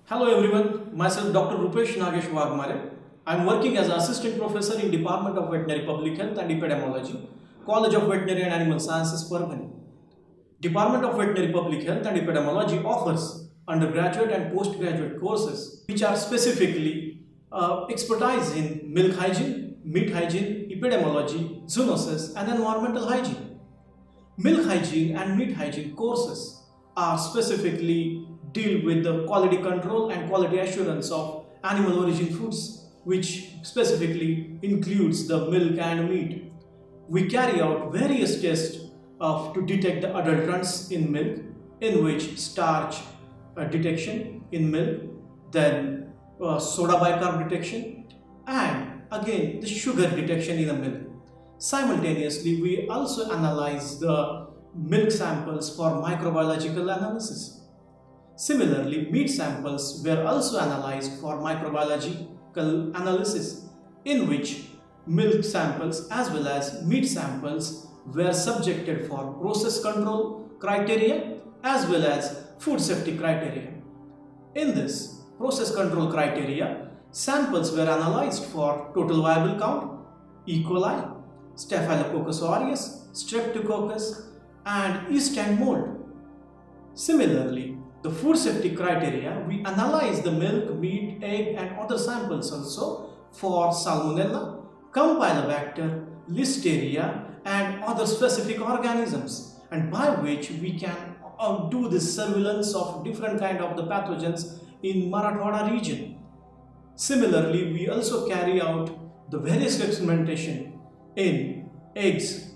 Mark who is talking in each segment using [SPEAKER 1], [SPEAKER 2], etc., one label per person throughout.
[SPEAKER 1] Hello everyone, myself Dr. Waghmare. I am working as Assistant Professor in Department of Veterinary Public Health and Epidemiology, College of Veterinary and Animal Sciences, Pervani. Department of Veterinary Public Health and Epidemiology offers undergraduate and postgraduate courses which are specifically expertise in milk hygiene, meat hygiene, epidemiology, zoonosis and environmental hygiene. Milk hygiene and meat hygiene courses are specifically deal with the quality control and quality assurance of animal origin foods, which specifically includes the milk and meat. We carry out various tests to detect the adulterants in milk, in which starch detection in milk, then soda bicarb detection, and again the sugar detection in the milk. Simultaneously, we also analyze the milk samples for microbiological analysis. Similarly, meat samples were also analyzed for microbiological analysis, in which milk samples as well as meat samples were subjected for process control criteria as well as food safety criteria. In this process control criteria, samples were analyzed for total viable count, E. coli, Staphylococcus aureus, Streptococcus, and yeast and mold. Similarly, the food safety criteria, we analyze the milk, meat, egg and other samples also for Salmonella, Campylobacter, Listeria and other specific organisms, and by which we can do the surveillance of different kind of the pathogens in Marathwada region. Similarly, we also carry out the various experimentation in eggs.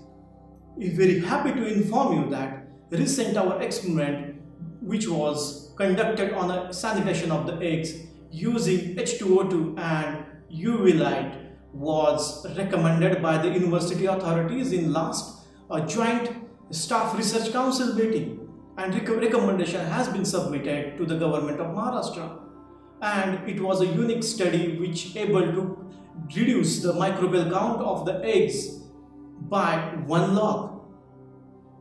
[SPEAKER 1] We're very happy to inform you that recent our experiment which was conducted on a sanitation of the eggs using H2O2 and UV light was recommended by the university authorities in last joint staff research council meeting, and recommendation has been submitted to the government of Maharashtra, and it was a unique study which able to reduce the microbial count of the eggs by 1 log.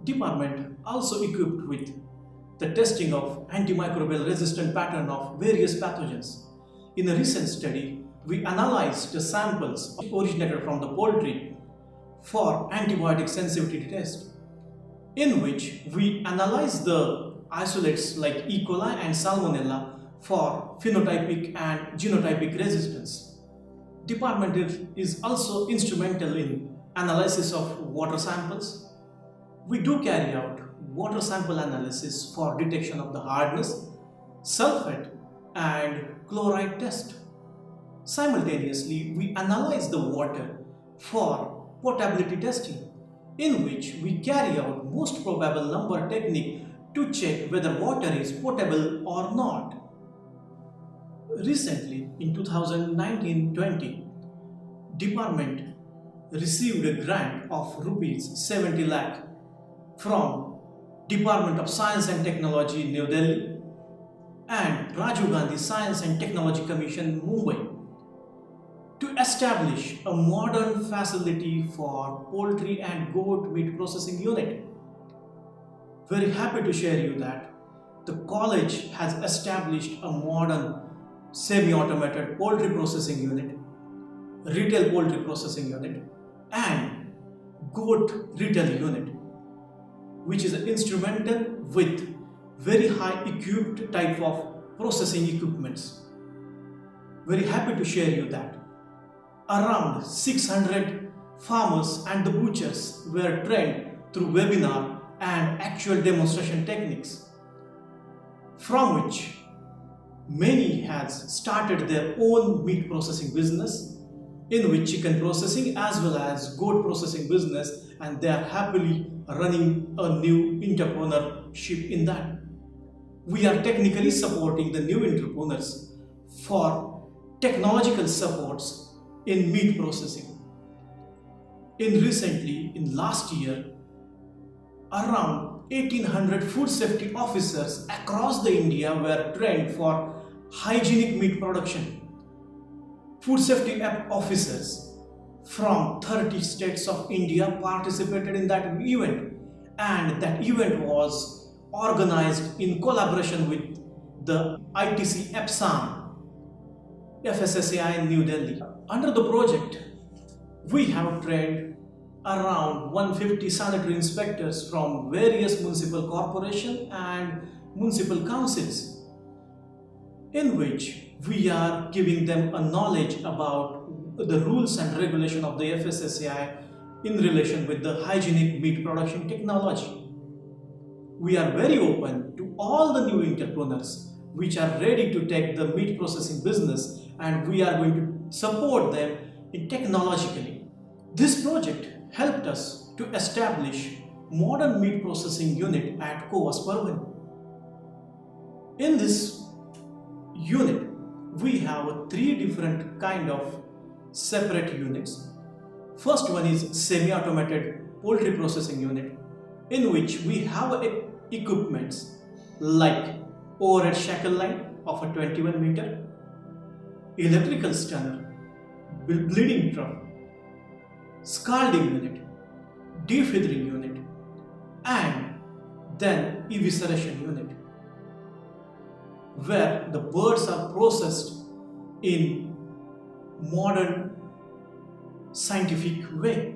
[SPEAKER 1] Department also equipped with the testing of antimicrobial resistant pattern of various pathogens. In a recent study, we analyzed the samples originated from the poultry for antibiotic sensitivity test, in which we analyzed the isolates like E. coli and Salmonella for phenotypic and genotypic resistance. Department is also instrumental in analysis of water samples. We do carry out water sample analysis for detection of the hardness, sulfate and chloride test. Simultaneously, we analyze the water for potability testing, in which we carry out most probable number technique to check whether water is potable or not. Recently, in 2019-20, Department received a grant of rupees 70 lakh from Department of Science and Technology, New Delhi, and Rajiv Gandhi Science and Technology Commission, Mumbai, to establish a modern facility for poultry and goat meat processing unit. Very happy to share you that the college has established a modern semi-automated poultry processing unit, retail poultry processing unit, and goat retail unit, which is instrumental with very high equipped type of processing equipments. Very happy to share you that around 600 farmers and the butchers were trained through webinar and actual demonstration techniques, from which many has started their own meat processing business, in which chicken processing as well as goat processing business, and they are happily running a new entrepreneurship in that. We are technically supporting the new entrepreneurs for technological supports in meat processing. In last year, around 1800 food safety officers across the India were trained for hygienic meat production. Food safety officers from 30 states of India participated in that event, and that event was organized in collaboration with the ITC Epsom FSSAI in New Delhi. Under the project, we have trained around 150 sanitary inspectors from various municipal corporations and municipal councils, in which we are giving them a knowledge about the rules and regulation of the FSSAI in relation with the hygienic meat production technology. We are very open to all the new entrepreneurs which are ready to take the meat processing business, and we are going to support them technologically. This project helped us to establish modern meat processing unit at COAS Parvani. In this unit, we have three different kind of separate units. First one is semi-automated poultry processing unit, in which we have equipments like overhead shackle line of a 21 meter, electrical stunner, bleeding drum, scalding unit, defeathering unit, and then evisceration unit, where the birds are processed in modern scientific way.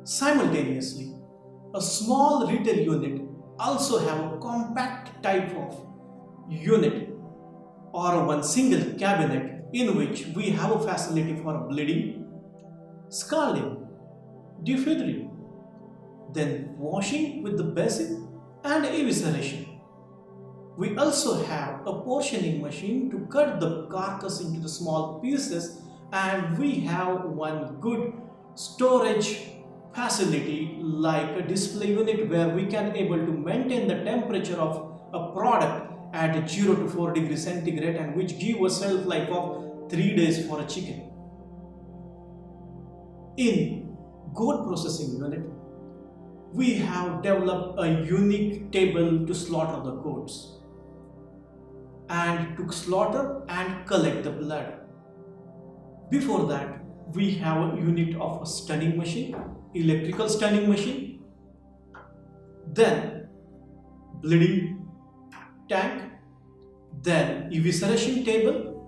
[SPEAKER 1] Simultaneously, a small retail unit also have a compact type of unit or one single cabinet in which we have a facility for bleeding, scalding, defeathering, then washing with the basin and evisceration. We also have a portioning machine to cut the carcass into the small pieces, and we have one good storage facility like a display unit where we can able to maintain the temperature of a product at 0 to 4 degrees centigrade, and which give a shelf life of 3 days for a chicken. In goat processing unit, we have developed a unique table to slaughter the goats and to slaughter and collect the blood. Before that, we have a unit of a stunning machine, electrical stunning machine, then bleeding tank, then evisceration table,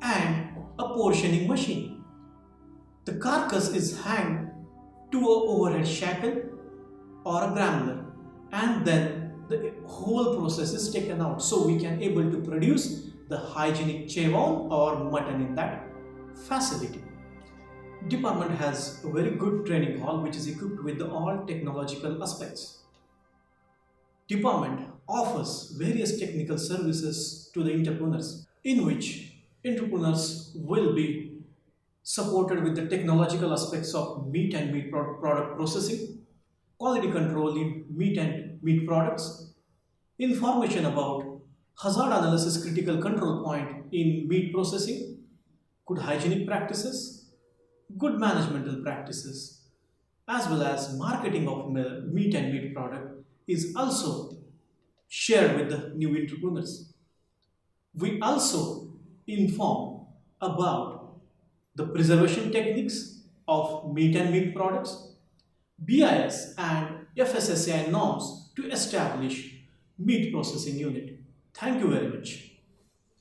[SPEAKER 1] and a portioning machine. The carcass is hanged to an overhead shackle or a grambler, and then the whole process is taken out, so we can able to produce the hygienic chevon or mutton in that facility. Department has a very good training hall which is equipped with all technological aspects. Department offers various technical services to the entrepreneurs, in which entrepreneurs will be supported with the technological aspects of meat and meat product processing, quality control in meat and meat products, information about hazard analysis critical control point in meat processing, good hygienic practices, good managemental practices, as well as marketing of meat and meat product is also shared with the new entrepreneurs. We also inform about the preservation techniques of meat and meat products, BIS and FSSAI norms to establish meat processing unit. Thank you very much.